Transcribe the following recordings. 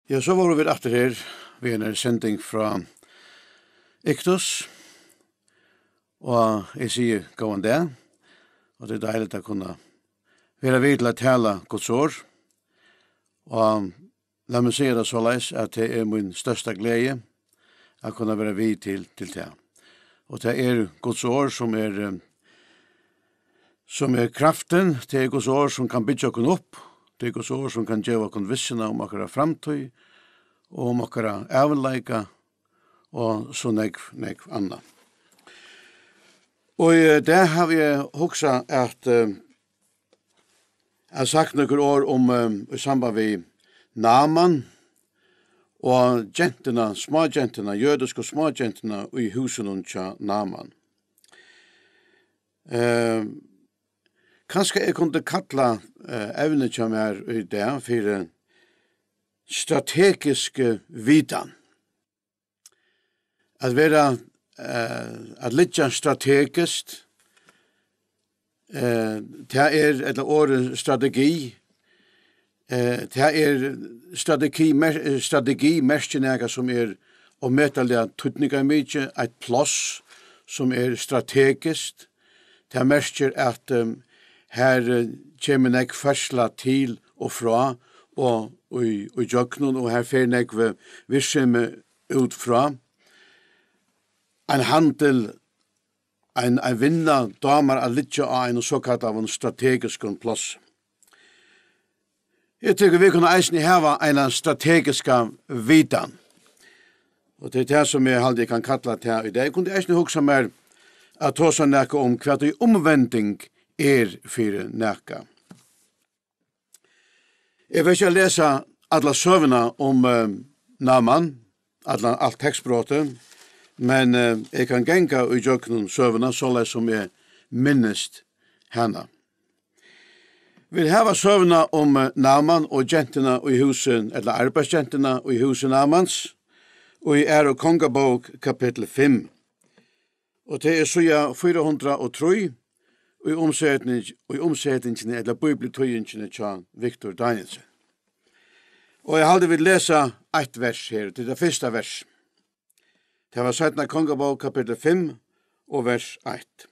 Ja, så var vi etter her ved en sending fra Iktus, og jeg sier gåan det, og det er deilig å kunne være vidt til å tale Guds ord, og la meg si det så leis at det er min største glede å kunne være vidt til det. Og det er Guds ord som er kraften, det er Guds ord som kan bygge oss opp, det er Guds ord som kan gjøre oss vissene om akkurat framtid, og om akkurat avleika, og så nekv anna. Og det har vi hoksa at jeg har sagt noen år om i samband med Naaman, og jentene, småjentene, jødiske småjentene i husen til Naaman. Kanskje jeg kunne kalla evnet som i det for strategiske vidan. At være, at litt strategisk, det er et året strategi, det er strategi merkenega som og metalliga tutninga mykje, et plass som strategisk, det merker at her kommer nek fersla til og fra, og jøknen, og her fer nek virksomhet ut fra. En handel, en vinna damer a litja av en såkalt av en strategisk plass. Jeg tykker vi kunne eisen heva en strategisk vidan. Og det er det som jeg aldri kan kalla til i dag. Jeg kunne eisen hugsa mer at ta seg nekka om hva det omvending for nekka. Jeg vil ikke lese alle søvnene om Naaman, alt tekstbråtet, men jeg kan genga i jøknen søvnene så lenge som jeg minnest henne. Vi har søvnene om Naaman og jentene i huset, eller arbeidsjentene i huset Naamans, og i og kongabok kapittel 5. Og det er så 403, og i omsetningen, eller bibeltøyingen til Victor Danielsen. Og jeg hadde vil lese et vers her, til det første vers. Det var 17. kongabok, kapittel 5, og vers 1.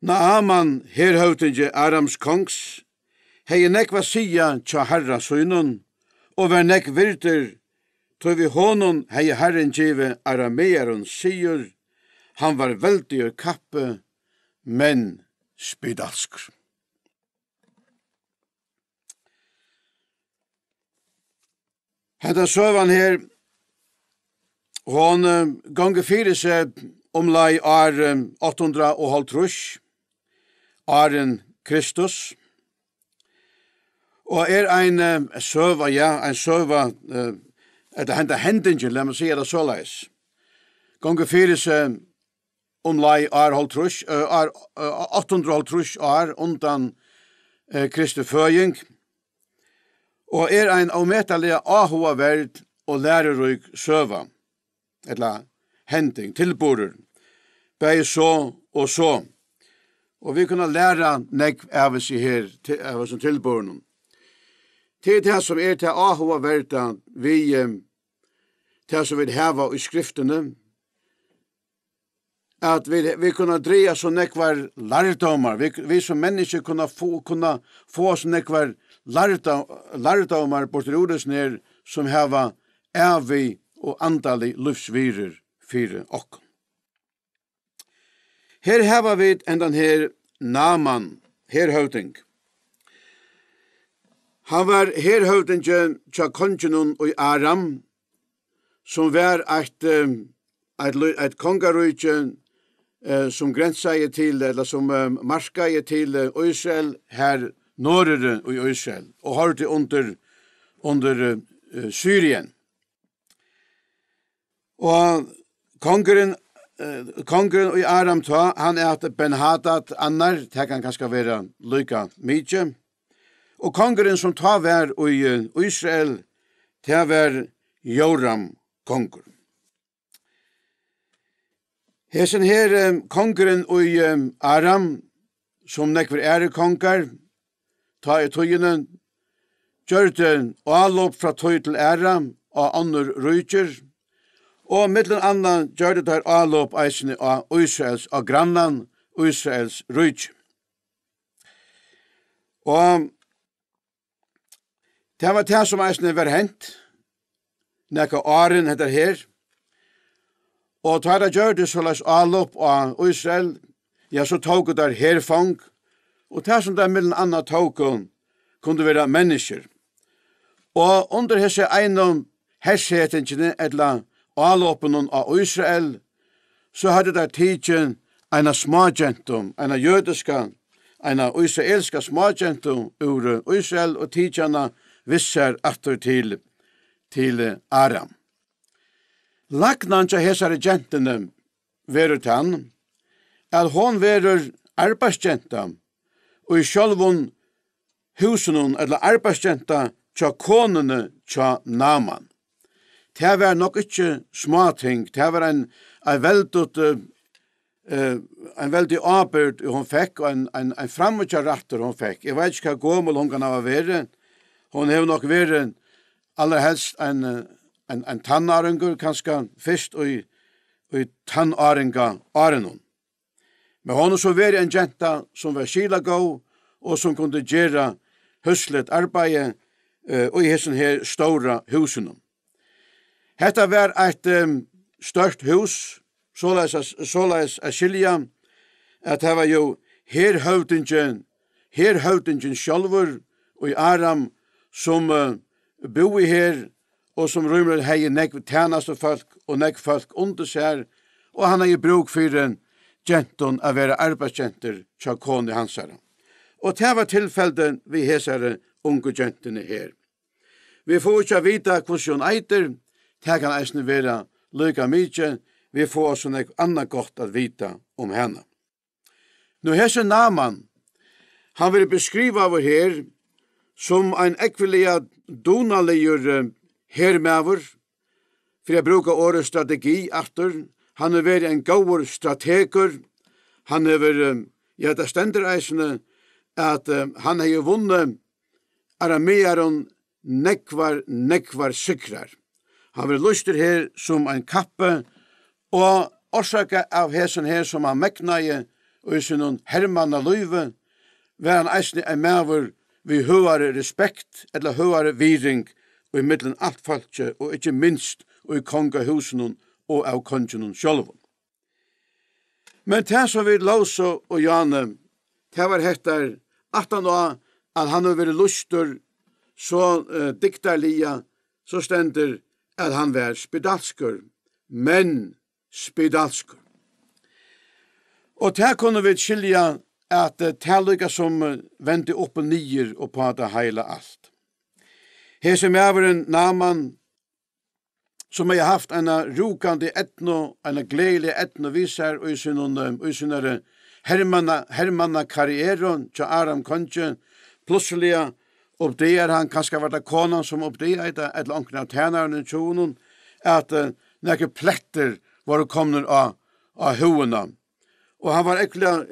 Naaman, herhøvdinge Arams kongs, hei nekva sia tja herra sønnen, og ver nek virder, tog vi honon hei herren give aramearen sier, han var veldig kappe, men spydalsker. Hetta søvan her, hon gonge fyrir seg omlai år 850, åren Kristus, og ein søva, ein søva, etter henda hendingen, la meg si det så leis, gonge fyrir seg omlai år 850 år undan Kristi føying, og ein avmetallig avhuaverd og læreryk søva, eller hending, tilborer, begge så og så. Og vi kunne lære nekv av oss her, av oss tilborene. Til det som til avhuaverd, til som vi heva i skriftene, at vi kunne dreie så nekvar lærdomar, vi som mennesker kunne få så nekvar lærdomar bort til ordes ned, som heva evig og andalig livsvirer for okk. Her heva vi endan her Naaman, herhøvding. Han var herhøvdingen tja kongenun og Aram, som var et kongarujtje som grenser til, eller som marsker til Israel, her norrere i Israel, og har det under Syrien. Og kongeren i Aram ta, han at Ben-Hadad annar, det kan kanskje være lykka mykje. Og kongeren som ta var i Israel, det var Joram konger. Hesen her kongeren i Aram, som nekver konger, ta i tøyene, gjørte avlopp fra tøy til æra og andre rujtjer, og mittlen annan gjørte der avlopp eisene av Israels og grannan Israels rujtjer. Og det var det som eisene var hent, nekka åren heter her, og tar det gjørte såleis avlopp av Israel, ja, så tog der herfang, og det som der mittlen annan tog kunne være mennesker. Og under hese einom hersetingene, etla avloppen av Israel, så hadde der tidsen eina smågentum, eina jødiska, eina israelska smågentum ur Israel, og tidsjana visser atter til Aram. Lagnan til hesare gentene verur tann, at hon verur arbeidsgenta, og i sjálvun husen eller arbeidsgenta tja konene tja Naman. Det var nok ikke småting, det var en veldig arbeid hun fikk, og en framutjaratter hun fikk. Jeg vet ikke hva gommel hun kan ha vært. Hun har nok vært aller helst en tannarengur, kanskje først og tannarenga arenon. Men hun har så vært en jenta som var skilagå, og som kunne gjøre høslet arbeid og i hessen her stora husen. Hetta var et stort hus, såleis a skilja, at det var jo herhøvdingen sjálfur og i Aram som bo i her, og som rymler hei nekv tjeneste folk og nekv folk under seg, og han har jo bruk for en genton av være arbeidsgenter tja kone hansara. Og det var tilfellet vi hesare unge gentene her. Vi får ikke vite hvordan hun eiter, det kan eisne være lykke mykje, vi får også nek annet godt å vite om henne. Nå hese Naman, han vil beskrive av her som en ekvelia donaligur hermever, for jeg bruker årets strategi etter, han har vært en gauur strateger, han har vært, ja, det stender eisne, at han har jo vunnet aramearen nekvar sikrar. Han vil lyster her som en kappe, og orsaka av hesen her som han meknaie, og i sin hermanna løyve, var han eisne en maver vi høyare respekt, eller høyare viring, og i middelen alt falskje, og ikke minst, og i kongahusen og av kongen sjølven. Men det som vi Låse og Jane, det var hettar, at han har vært lyster, så diktarlia, så stender at han var spedalskur, men spedalskur. Og det kunne vi skilja at det lykka som vente opp og nyer og på det heile alt. Her som er en Naman, som har haft en rukande etno, en gledelig etno viser, og i sin hermanna karrieren til Aram konge, plutselig oppdager han, kanskje var det konan som oppdager det, eller omkring av tænaren i tjonen, at nekke pletter var kommet av hovena. Og han var ekla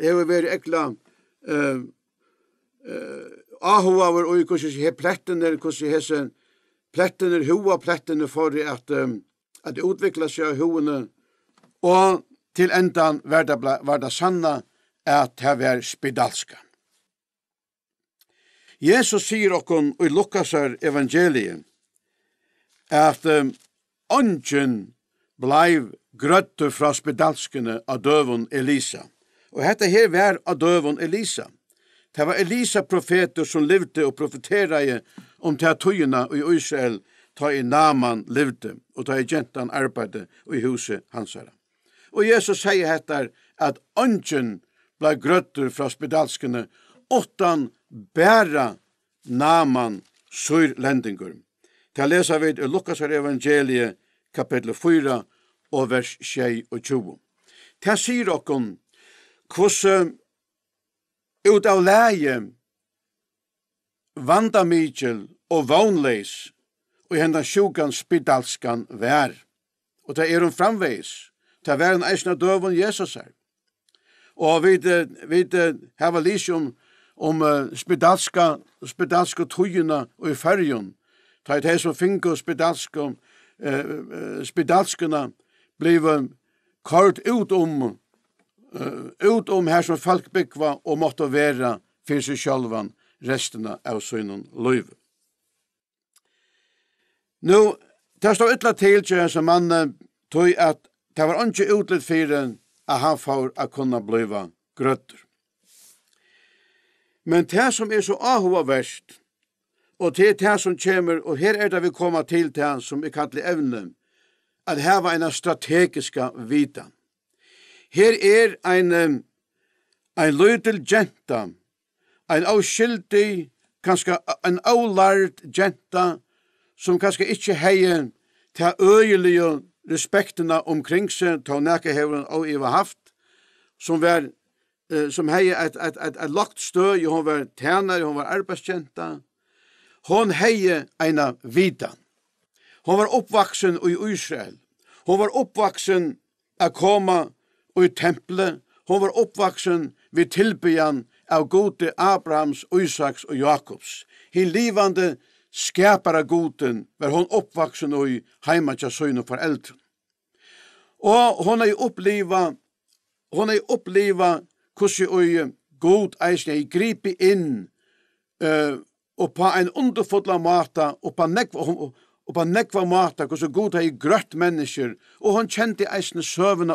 ahover og hvordan he plettene, hvordan plettene, hova plettene for at utvikla seg av hovene, og til endan var det sanna at det var spedalska. Jesus sier okkom i Lukasar evangeliet at ongen blei grøtte fra spedalskene av døven Elisa. Og dette her var av døven Elisa. Det var Elisa profeter som levde og profeterade om til tøyene i Israel, ta i Naman levde, og ta i gentan arbeide i huset hansara. Og Jesus sier dette at ongen blei grøtte fra spedalskene, åttan bæra Naman sørlendingur. Til å lese vi i Lukas evangeliet kapittel 4 og vers 26. Til sier okkom hvordan ut av leie vandamikkel og vannleis og hendan sjukan spedalskan vær. Og det er framveis. Det var en eisna døven Jesus her. Og vi hava lyst spedalska tøyina og i ferjon. Ta det som finko spedalskana blev kort ut her som folk byggva og måtte være for seg sjálvan resten av sønnen løyve. Nå, det står ytla til som mannen tog at det var ikke utlitt for at han får å kunne bliva grøtter. Men det som så avhåverst, og det som kommer, og her det vi kommer til det som kallar evne, at her var en strategiska vitan. Her en løydel jenta, en avskyldig, kanskje en avlart jenta, som kanskje ikke heier til øyelige respektene omkring seg, til nække hever og i var haft, som heier et lagt støy, hun var tjener, hun var arbeidskjenta. Hun heier en vidan. Hun var oppvaksen i Israel. Hun var oppvaksen å komme i tempelet. Hun var oppvaksen ved tilbyan av gode Abrahams, Isaks og Jakobs. Hin livande skapare goden var hon oppvaksen i heima til søgn og foreldre. Og hon har oppleva hvordan god eisen er gripet inn og på en underfodla måte og på nekva måte hvordan god har grøtt mennesker og hon kjente eisen søvende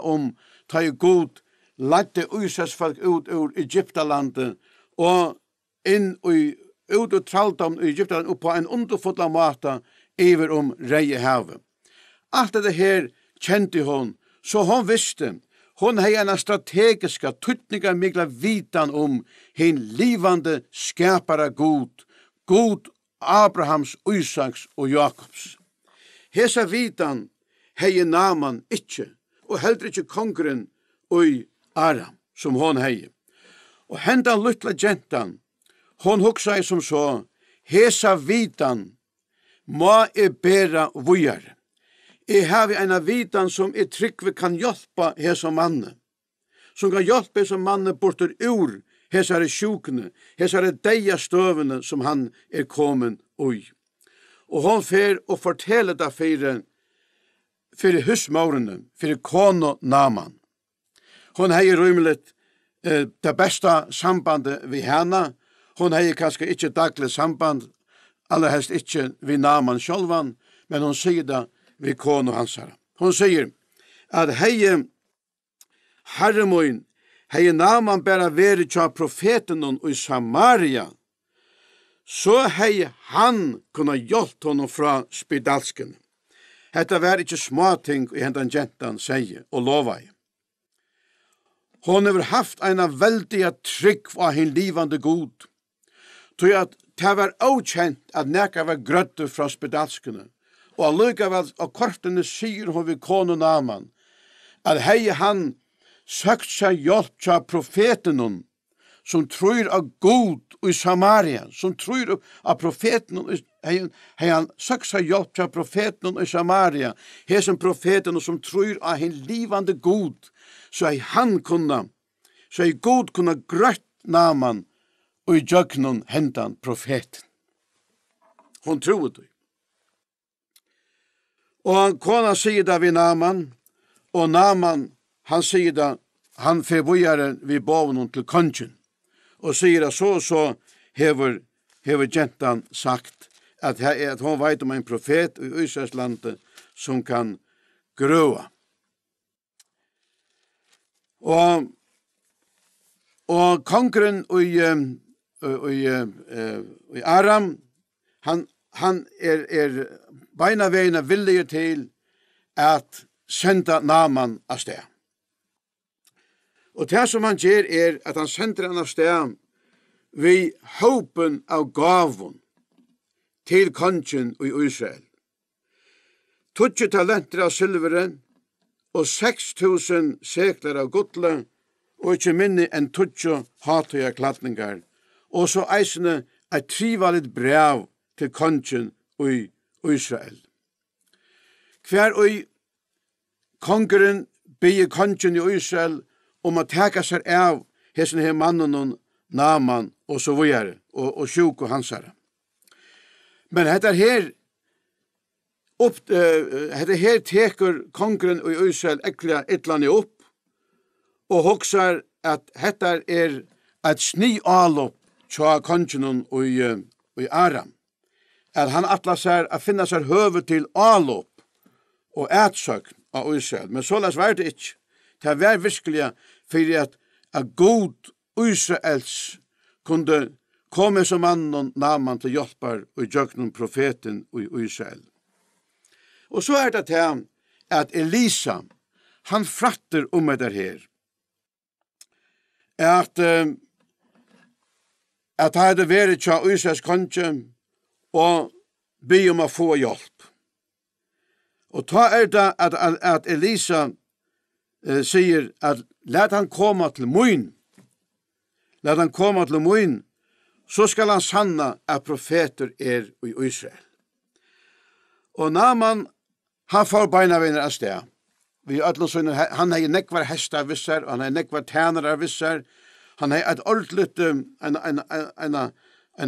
ta god lagte Israelsfolk ut ur Egyptalandet og inn ut og traldom i Egyptalandet og på en underfodla måte iver Reie havet. Alt det her kjente hon, så hon visste hon hei en strategiska tuttninga migla vitan hin livande skapara god Abrahams, Isaks og Jakobs. Hesa vitan hei Naaman ikkje, og heller ikkje kongren og Aram, som hon hei. Og hendan luttla gentan, hon hugsa som så, hesa vitan må bera vujare. Jeg har en vitan som tryggve kan hjelpa hesa manne, som kan hjelpa hesa manne bortur ur hesare sjukene, hesare deia støvene som han kommen ui. Og hon fer og forteller det fyrir husmaurene, fyrir kono Naaman. Hon hei rymlet det besta sambandet vi hana, hon hei kanskje ikkje daglig samband, aller helst ikkje vi Naaman sjálvan, men hon sier det vi kono hansara. Hon sier at hei Herremoin, hei Naaman bæra veri tja profeten i Samaria, så hei han kunna hjelpt honom fra spedalsken. Hetta var ikkje småting i hendan gentan sier og lovai. Hon har haft eina veldiga trygg av hin livande god, tog at det var avkjent at nekka var grødde fra spedalskene, og allikevel av kortene sier hon ved kono Naaman, at hei han søkt seg hjelp til profeten som tror av god i Samaria, som tror av profeten, hei han søkt seg hjelp til profeten i Samaria, hei som profeten som tror av hin livande god, så hei han så hei god kunna grøtt Naaman og i jøgnen hentan profeten. Hon tror det. Og kona sier det ved Naaman, og Naaman, han sier det, han forvojere vi boven til kongen, og sier det så hever gentan sagt at hon vet om en profet i Israelslandet som kan grøa. Og kongren i Aram, han beina veina villige til at senda Naaman av sted. Og det som han gjør at han sender han av sted vi håpen av gavun til kongen i Israel. 20 talenter av silveren og 6.000 sekler av gudle og ikke minne enn 20 hatøya klatningar og så eisene et trivalit brev til kongen i Israel. Hver og kongeren bygge kongen i Israel å teka seg av hessen her mannen Naman og så videre, og sjuk og hansare. Men hetta her teker kongren og Israel ekla etlande opp, og hoksar at hetta er et sni alop tja kongen og Aram. At han atla seg a finna seg høve til alop og ætsøkn av Israel. Men såleis var det ikke. Det var virkelig for at god Israels kunde komme som mannen Naman til hjelper og gjøknen profeten i Israel. Og så det til at Elisa, han fratter det her. At hadde vært tja Israels konge og be om å få hjelp. Og ta det at Elisa sier at let han komme til mun. Let han komme til mun, så skal han sanna at profeter i Israel. Og Naman, han får beina vinner av sted. Han har nekvar hester visser, og han har nekvar tænere visser. Han har et ordentligt, en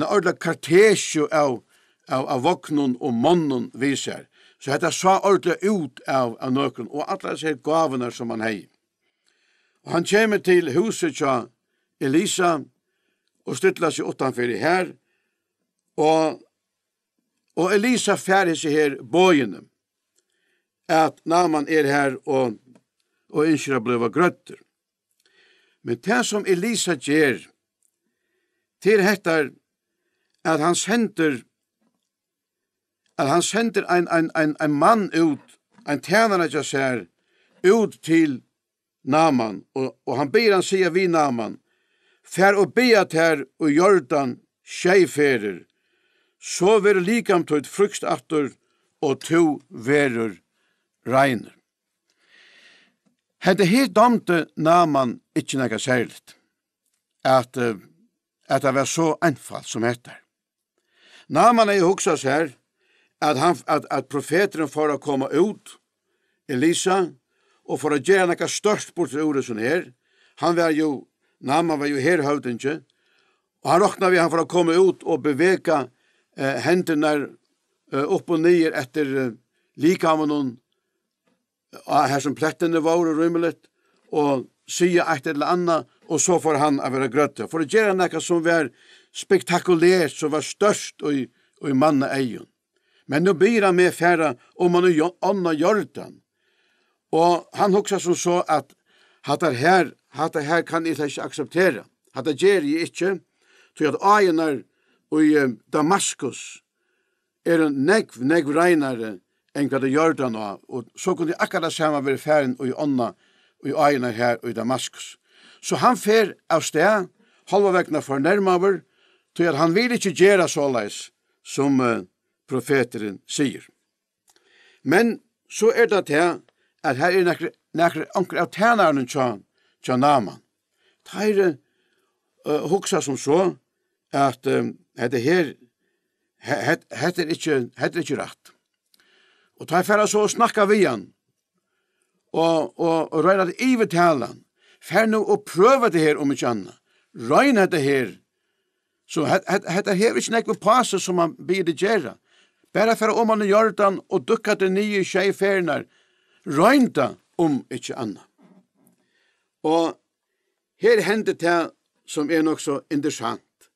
ordentlig kartesjo av voknen og månen viser. Så dette sa ordentlig ut av nøkken, og alle disse gavene som han har. Og han kommer til huset til Elisa, og stytler seg utenfor her, og Elisa færger seg her bøyene, at Naman her og ønsker å bli grøtter. Men det som Elisa gjør, til dette at han sender en mann ut, en tjenere til seg, ut til Naman, og han ber han sige vi Naman, fer og be at her og Jordan skjeiferer, så ver likam til et frukstatter, og to verer regner. Hette her domte Naman ikke noe særligt, at det var så enfall som heter. Naman hoksa seg at profeteren får å komme ut, Elisa, og for å gjøre noe størst bort til ordet som her. Naman var jo her høvdinge, og han råkna vi han for å komme ut og bevega hendene opp og ned etter likamannen, her som plettene var og rymmeligt, og sige et eller annet, og så får han å være grøtte. For å gjøre noe som var spektakulært, som var størst og i manne egen. Men nå blir han med færre om han er ånda Jordan. Og han hoksa som så at hatt her kan jeg ikke akseptere. Hatt det gjør jeg ikke, til at ægener i Damaskus en negv regnere enn hva det Jordan var. Og så kunne akkurat samme være færen og i ånda og i ægener her i Damaskus. Så han fer av sted, halva vekkene fornærmaver, til at han vil ikke gjøre såleis som profeteren sier. Men så det til at her nekker anker av tænaren til Naman. Teire hoksa som så at dette her heter ikke rett. Og teir færre så snakka vi han og røyna det i vedtalen. Fær nå å prøve det her om ikke annet. Røyna det her. Så dette her ikke nekker passe som man blir det gjøre. Bare for om han i Jordan og dukka det nye skjeiferner, røynda om ikke annet. Og her hender det som nok så interessant.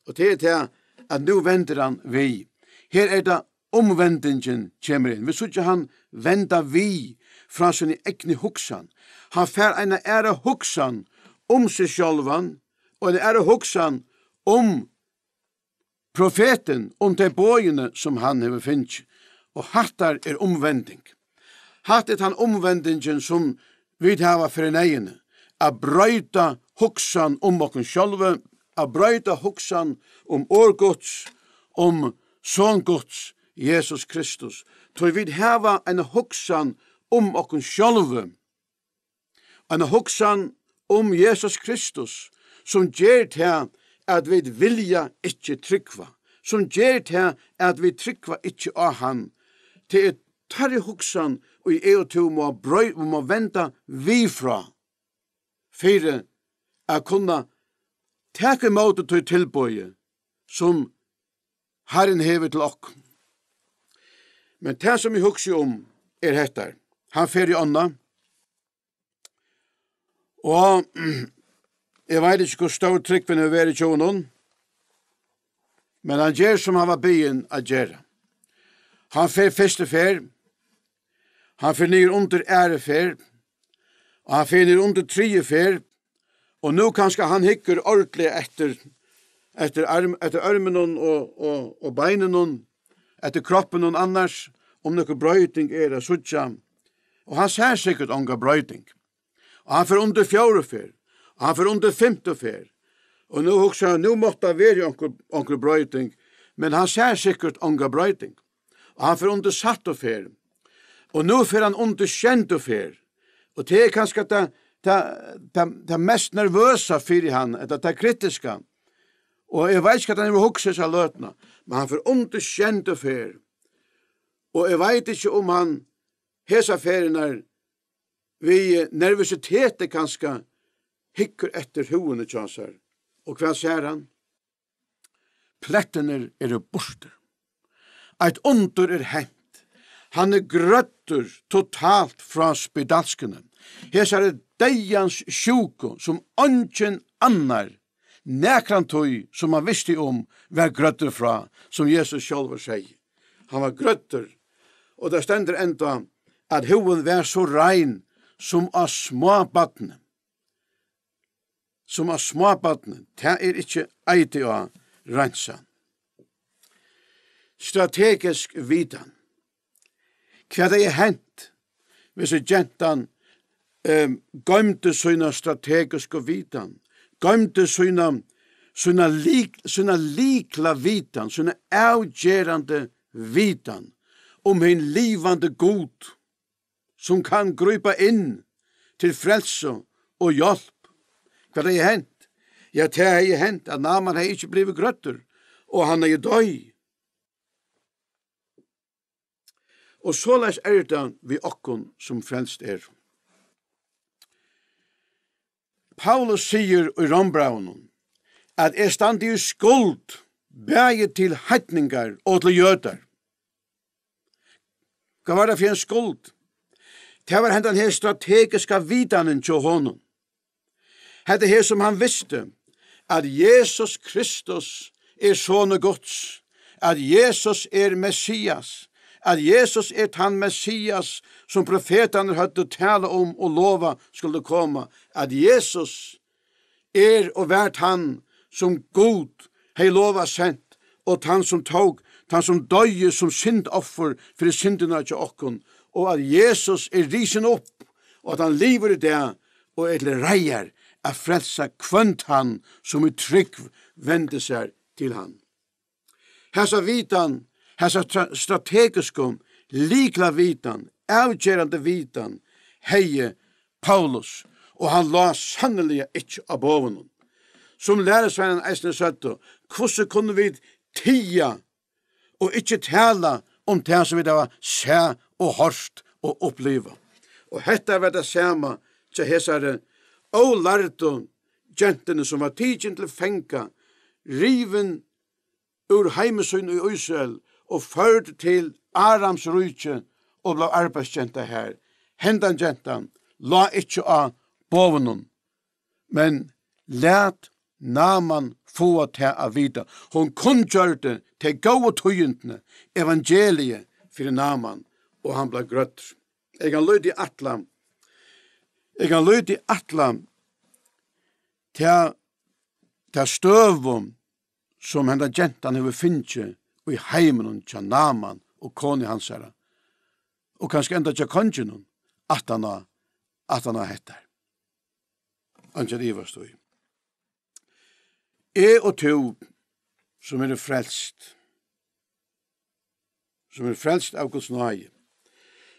Og det det at nå venter han vi. Her det omvendingen kommer inn. Vi så ikke han venda vi fra sin egne hoksan. Han fer en ære hoksan om seg sjølvan, og en ære hoksan om profeten, om de bøyene som han har finnet. Og hattar omvending. Hattet han omvendingen som vi har for en egene. A brøyta hoksan om okken sjølve, a brøyta hoksan om årgods, om sångods, Jesus Kristus. Så vi har en hoksan om okken sjølve, en hoksan om Jesus Kristus, som gjør til at vi vilja ikke trykva, som gjør til at vi trykva ikke av han, til tarri hoksan og i to må venta vi fra, for å kunne takk imot til tilbøye som Herren hever til okk. Men det som jeg husker om hettar. Han fer i ånda. Og jeg vet ikke hvor stor tryggven er ved i tjonen, men han gjør som han var byen å gjøre. Han fer første fer, han fer ned under ære fer, og han fer ned under tredje fer, og nå kanskje han hikker ordentlig etter armen og beinen, etter kroppen og annars, om noe brøyting er å suttja. Og han ser sikkert onga brøyting. Og han fer under fjore fer, og han fer under femte fer. Og nå hugsa han, nå måtte han være onga brøyting, men han ser sikkert onga brøyting. Og han fer under satte fer, og nå fer han under kjente fer. Og det er kanskje det mest nervøsa fyrir han, det kritiska. Og jeg vet ikke at han vil hugsa seg løtna, men han fer under kjente fer. Og jeg vet ikke om han hesa ferienar vi nervøsitetet kanskje hikker etter hovene tjansar. Og hva ser han? Plettene er borster. Eit under er hent. Han er grøtter totalt fra spedalskene. Hesa er deians sjuko som ønsken annar nekrantøy som han visste om var grøtter fra, som Jesus selv sier. Han var grøtter. Og det stender enda at hoven var så rein som av småbattene. Som av småbattene. Det er ikke eiti å rensa. Strategisk vitan. Hva det er hent hvis gentan gøymte sina strategiske vitan, gøymte sina likla vitan, sina avgjerande vitan, om en livande god som kan krypa inn til frelse og hjelp. Hva det er hent? Ja, det er hent at Naaman har ikke blivit grøtter, og han er døy. Og såleis er det vi okkon som frelst er. Paulus sier i Rombraunen at jeg stand i skuld bæge til heitningar og til jøder. Hva var det for en skuld? Det var hentan her strategiska vitanen til honom. Hette her som han visste, at Jesus Kristus er sånne gods, at Jesus er Messias, at Jesus er han Messias som profetene hadde tale om og lova skulle komme, at Jesus er og vært han som god hei lova sendt, og han som tog, han som døye som syndoffer for syndene til okkon, og at Jesus er risen opp, og at han lever i det, og er til reier at frelsa kvønt han som i trygg vende seg til han. Hesa vitan, hesa strategiskum, likla vitan, avgjerande vitan, heie Paulus, og han la sannelig ikke av bovenom. Som læresvennen eisne søtte, hvordan kunne vi tia og ikke tala om det som vi da se og hørst og oppleva. Og hetta var det samme til hesare og lærte gentene som var tidsen til fenka, riven ur heimesøyn i Israel og ført til Arams rujtje og ble arbeidsgenta her. Hendan gentan la ikke av bovenon, men let Naaman få til å vite. Hun kunngjørte til gode tøyentene evangeliet for Naaman, og han ble grøtt. Jeg kan lyde i atlam til støvum som henda gentan hefur finnje i heimen til Naaman og kone hans herre. Og kanskje enda til kongen at han har hettar. Anker Ivarstøy. Jeg og to som er frelst av Guds nåde,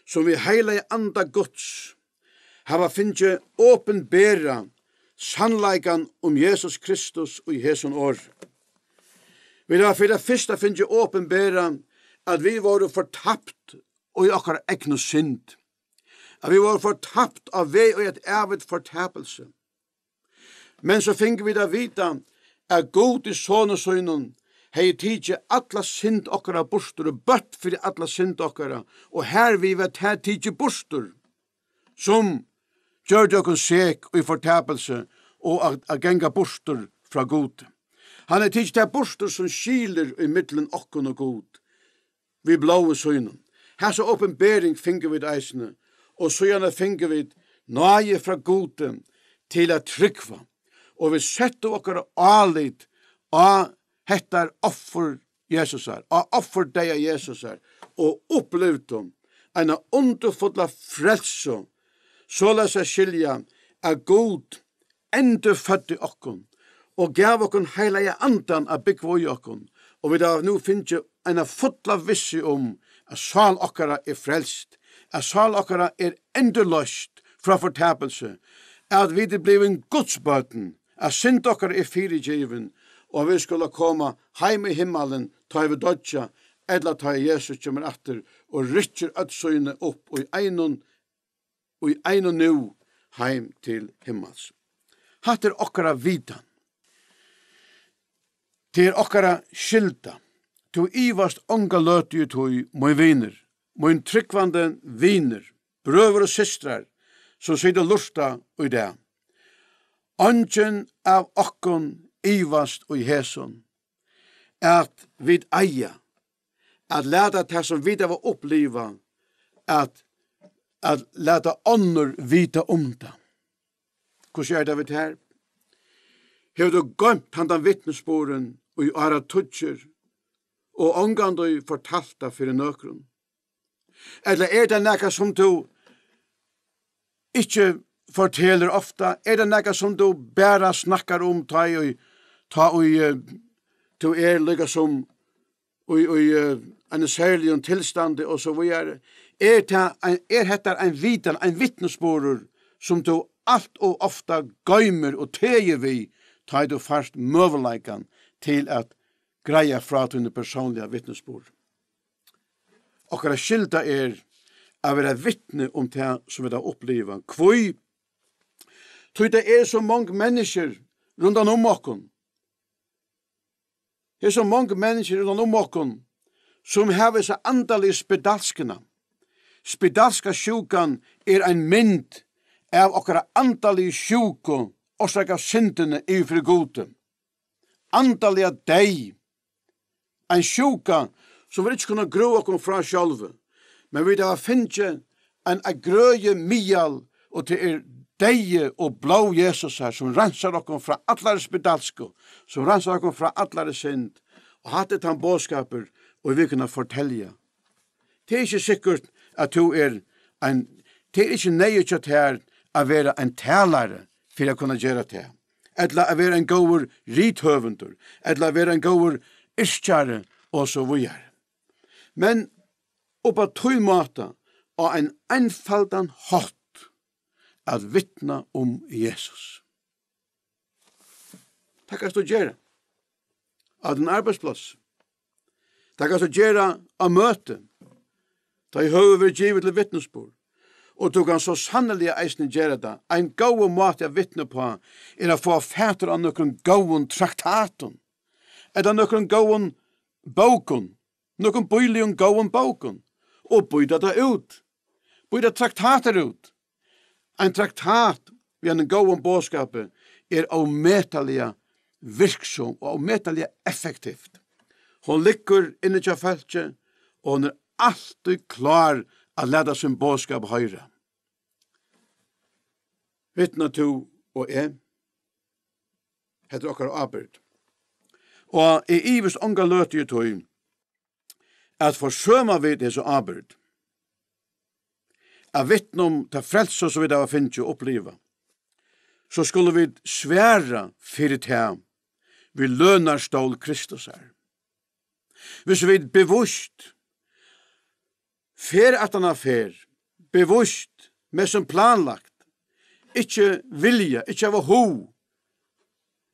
som vi heile anda Guds, hava finnje åpenbæra sannleikan om Jesus Kristus og i Jesun år. Vi har for det første finnje åpenbæra at vi var fortapt og i okkar egnu synd. At vi var fortapt av vei og et evet fortapelse. Men så finner vi da vita god I sånne søgnen, hei tidsi alla synd okkara bostur, og bøtt fyrir alla synd okkara, og her vi vet her tidsi bostur, som gjør det okkur sek og I fortapelse, og a genga bostur fra god. Han tidsi det bostur som skiler I middelen okkun og god, vi blåe søgnen. Her så åpenbering finner vi eisene, og så gjerne finner vi nøye fra gode til å trykva. Og vi setter okkara alit av hettar offer Jesus av offer deg av Jesus og opplevd dem en underfulla frelse, så la seg skilja av god enda fødde okkon, og gav okkon heila andan av byggva I okkon, og vi da nu finner en fulla vissi at sal okkara frelst, at sal okkara endurløst fra fortapelse, at vi blivin godsbøten, at synd okkara fyrirgiven, og vi skulle komme heim I himmelen, ta vi dodja, eller ta Jesus kommer atter, og rytter ødsøyne opp, og I einon nu heim til himmels. Hatt okkara vidan. Til okkara skilda. To ivast onga løti tui moi viner, moi tryggvande viner, brøver og systrar, som sitter lusta ui det. Ongen av okkon ivast ui heson, at vid eia, at leta det som vid av oppliva, at leta ånder vita det. Hvordan det vid her? Hev du gømt handan vittnesboren ui ara tudger, og ongan du fortalta fyrir nøkron? Eller det nekka som du ikkje forteller ofta? Det nekka som du bæra snakkar ta du lika som en særlig tilstand og så videre? Hettar en vitan, en vittnesborer som du alt og ofta gøymer og teger vi ta du først møveleikan til at greia fra til personliga vittnesbord. Okkara skilda å være vittne det som vi har opplevd. Kvoi? Tror det så mange mennesker rundt om okkon. Det så mange mennesker rundt om okkon som har så andalige spedalskene. Spedalska sjukan en mynd av okkara andalige sjuko årsak av syndene I fri gode. Andalige deg. En sjuka som vi ikke kunne grå oss fra sjálve. Men vi har finnet en grøye mial og til deie og blå Jesus her som renser oss fra allare spedalsko, som renser oss fra allare synd og hatt et han bådskaper og vi kunne fortelle. Det ikke sikkert at du det ikke nøye til her å være en talare for å kunne gjøre det. Eller å være en god rithøvender, eller å være en god iskjare, og så videre. Men oppa tog måte og en einfaldan hatt at vittna Jesus. Det kan du gjøre av din arbeidsplass. Det kan du gjøre av møte. Det høver givet til vittnesbord. Og du kan så sannelig eisne gjøre det. En god måte å vittne på å få fæter av noen god traktaten. Eller noen god bókun, noen bøylig god bókun, og bøyda det ut. Bøyda traktater ut. En traktat ved en god bådskap avmetallig virksom og avmetallig effektivt. Hon ligger inne til feltet, og hon alltid klar å lede sin bådskap høyre. Vittna to og heter okkar arbeid. Og ivist onga løti tog at forsøma vi det så arbeid. Av vittnom ta frelse som vi da finnes å oppleva. Så skulle vi sværa fyrir teg vi lønarstål Kristus her. Hvis vi bevusst fer at han fer, bevusst med som planlagt, ikke vilja, ikke av ho,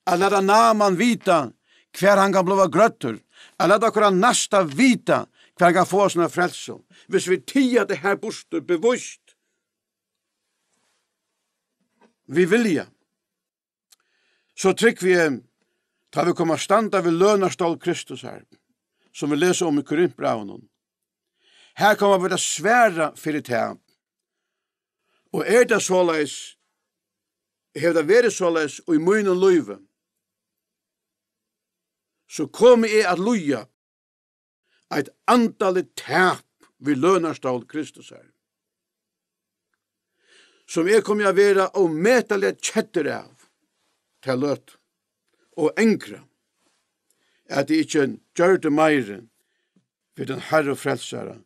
a lada naman vita hver han kan blova grøtter, a lada akkurat nasta vita hver han kan få sånne frelse. Hvis vi tia det her bostet bevusst, vi vilja, så trykk vi Ta vi kommer standa ved lønarstål Kristus her, som vi leser om i Korintbraven. Her kommer vi det svære fyrir det. Og det såleis, har det vært såleis, og i munnen løyve, så kommer jeg at loja et antallet tap ved lønarstål Kristus her. Som jeg kommer å være og metallet kjetter av til løt og enkra at det ikke gjør det meire for den Herre frelsere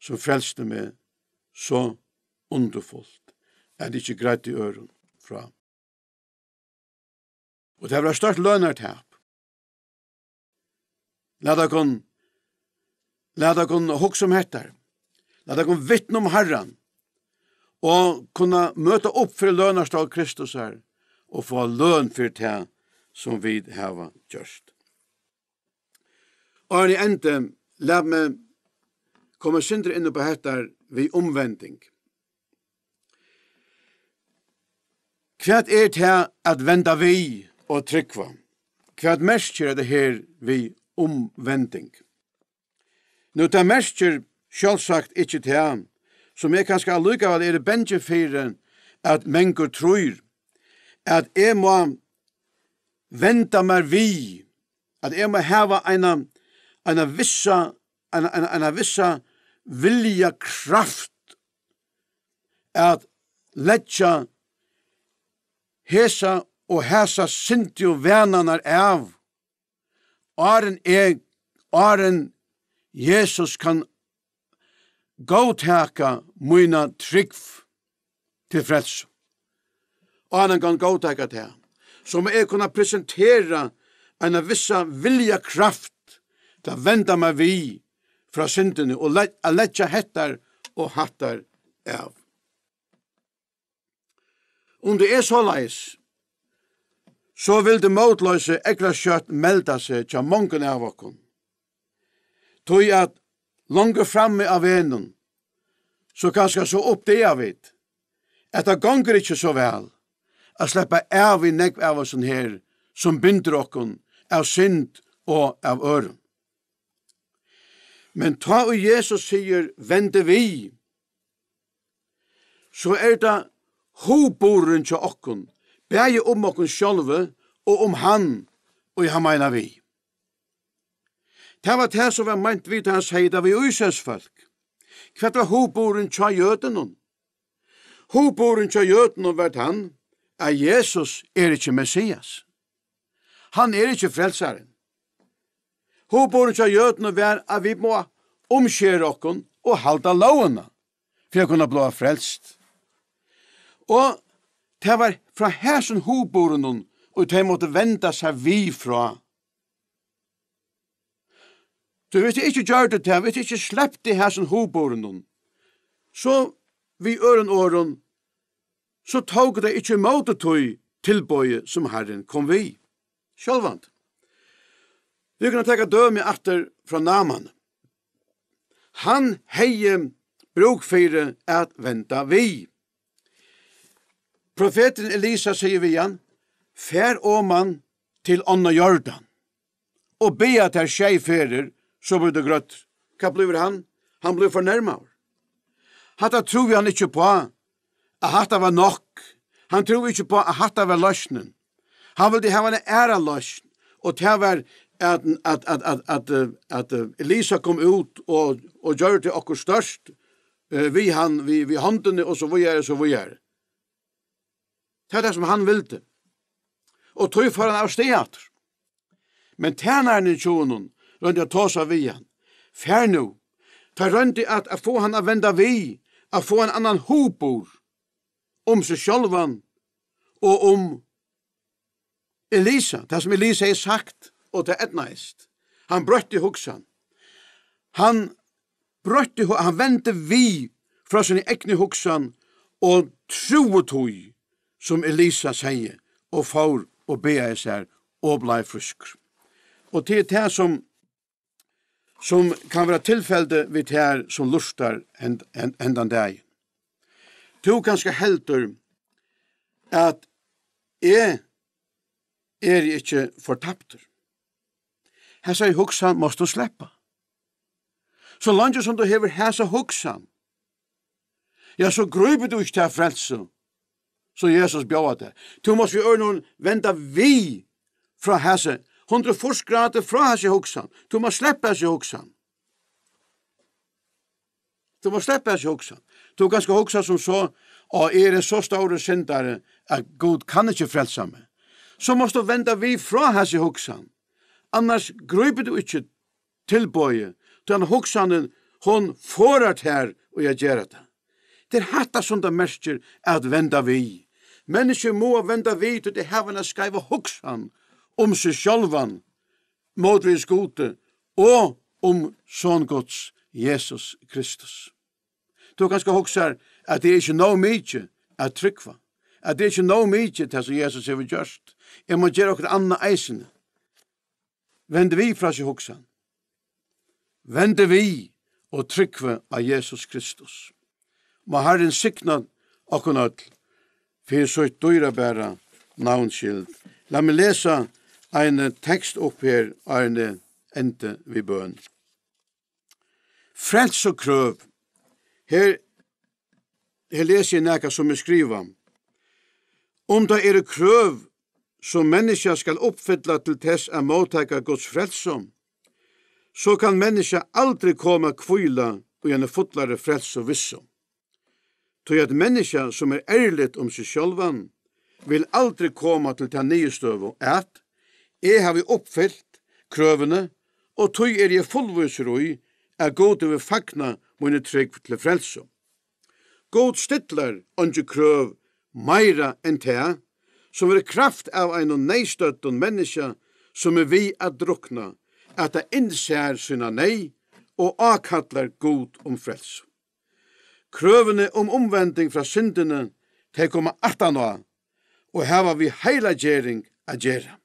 som frelste meg så underfullt at det ikke greit i øren fra. Og det var størst lønartap. La deg kun hugsa om hettar. La deg kun vittne om Herren og kunne møte opp for lønarstål Kristus her og få løn for det som vi har gjort. Og i ende, la meg komme sindre inne på hettar ved omvending. Hva det at venda vi og trykva? Hva merker det her ved omvending? Nå, det merker selvsagt ikke til som jeg kanskje allikevel det bensje for at mennesker tror at jeg må venda meg vi, at jeg må hava en vissa vilja kraft at letja hesa og hesa sinti og venanar av åren Jesus kan gåtaka muna trygg til frelse. Og han kan gåtaka det. Så må jeg kunne presentera en vissa vilja kraft til å venda meg vi fra syndene og letja hettar og hattar av. Om det så leis, så vil det motløse ekla kjøtt melda seg til mange av oss. Tog at langt framme av vennen, så kanskje så opp det av it, at det ganger ikke så vel, å slippe av i nekv av oss her, som binder oss av synd og av øren. Men ta og Jesus sier, vende vi, så det hoboren til oss, begge om oss sjølve, og om han, og han mener vi. Det var det som var meint vi til han sier da vi Israelsfolk. Hva var hoboren til jøden? Hoboren til jøden var han, at Jesus ikke Messias. Han ikke frelseren. Hoboren til jøden var at vi må omskjere oss og halda lovene, for å kunne bli frelst. Og det var fra hersen hoboren, og de måtte vende seg vi fra. Så hvis jeg ikke gjør det til, hvis jeg ikke slipper det her som hoboren, så vi åren, så tog det ikke imot det tilbøye som Herren kom vi. Sjølvant. Vi kan ta døme etter fra Naaman. Han heie brukfire at venta vi. Profeten Elisa sier vi igjen, fær man til Anna Jordan, og be at her skjeiferer, så blir det grøtt. Hva blir han? Han blir fornærmet. Hatta tror han ikke på at hatta var nok. Han tror ikke på at hatta var løsnen. Han ville ha en æra løsn. Og det var at Elisa kom ut og gjør det okkur størst vi håndene og så videre. Det er det som han ville. Og tog for han av stedet. Men tjeneren i tjonen rundt å ta seg vi han. Fær nå. Ta rundt at få han å vende vi, å få en annan hopor om seg sjølvan og om Elisa, det som Elisa har sagt, og det etnaist. Han brøtte hugsan. Han vendte vi fra sin egne hugsan og troetøy, som Elisa sier, og får og beger seg og blei frusk. Og til det som kan være tilfelde ved det som lustar hendan deg. Du kanskje helter at ikke fortapter. Hesa hugsan måst du sleppa. Så langt som du hever hesa hugsan, ja, så grøyper du ikke til frelse, så Jesus bjør det. Du måst vi noen venda vi fra hese, 140 grader fra hese hugsan. Du må sleppa hese hugsan. Du må sleppa hese hugsan. Du kan skal hugsa som så, og det så store syndare, at Gud kan ikke frelsa meg. Så måst du venda vi fra hese hugsan. Annars grøyper du ikke tilbøye, den hugsanen, hon forat her, og jeg gjør det. Det hatta som det merker at venda vi. Mennesker må venda vi til det hevende skreiva hugsan om seg sjálvan, modvis gode, og om sånn Guds Jesus Kristus. Du kanskje hugsar at det ikke no mykje at tryggva, at det ikke no mykje til som Jesus har gjort. Jeg må gjøre okkur anna eisene. Vende vi fra seg hugsan. Vende vi og tryggva av Jesus Kristus. Må Herren sikna okkur nøll, for så et dyrebæra navnskyld. La meg lesa en tekst opp her, en ende vi bøn. Frels og krøv. Her leser jeg nekka som skriva. Om det krøv som menneska skal oppfylla til tess å mottaka Guds frelsom, så kan menneska aldri koma kvila og gjerne fotlare frels og vissom. Tog at menneska som ærligt om seg sjálvan vil aldri koma til den nye støv at jeg har vi oppfyllt krøvene, og tog jeg fullviser i at God vil fagna mine trygg til frelsom. God stidlar andre krøv meira enn det, som kraft av en neistøtten menneska som vi at drukna, at det innser sina nei og akkallar God om frelsom. Krøvene om omvending fra syndene til komme 18 år, og her var vi heila gjering a gjera.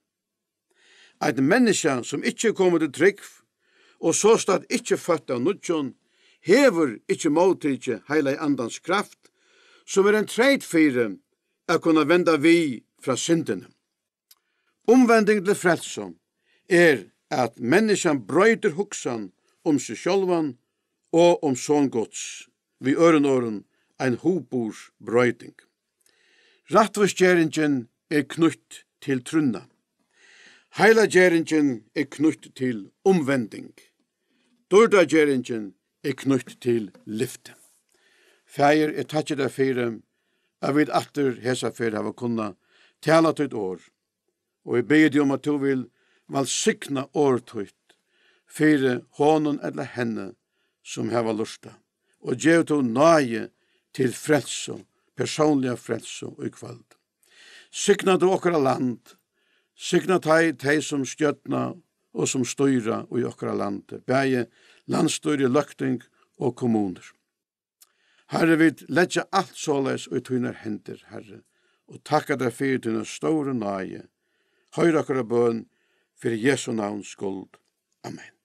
Et menneske som ikke kommer til trygg, og så stad ikke født av nudjon, hever ikke måltidje heila i andans kraft, som en treidfire a kunne venda vi fra syndene. Omvending til frelsom at mennesken brøyder hugsan om seg sjálvan og om sånn Guds. Vi øren ein hobors brøyding. Rattvisgjeringen knutt til trunna. Heilagjeringen knutt til omvending. Dordagjeringen knutt til lyfte. Fægir takkje deg fyrir, jeg vil atter hesa fyrir hava kunna tala til et år, og jeg ber om at du vil valsikna årtøyt fyrir honon eller henne som hava lusta, og gjev to nøye til frelso, personliga frelso og kvald. Sikna du okkara land, sikna tei som stjøtna og som styra i okkara land, bæge landstyri, løkting og kommuner. Herre, vi letja alt såleis og i tunar hender, Herre, og takka deg fyrir tunar store nøye. Høyra okkara bøn, fyrir Jesu navns skuld. Amen.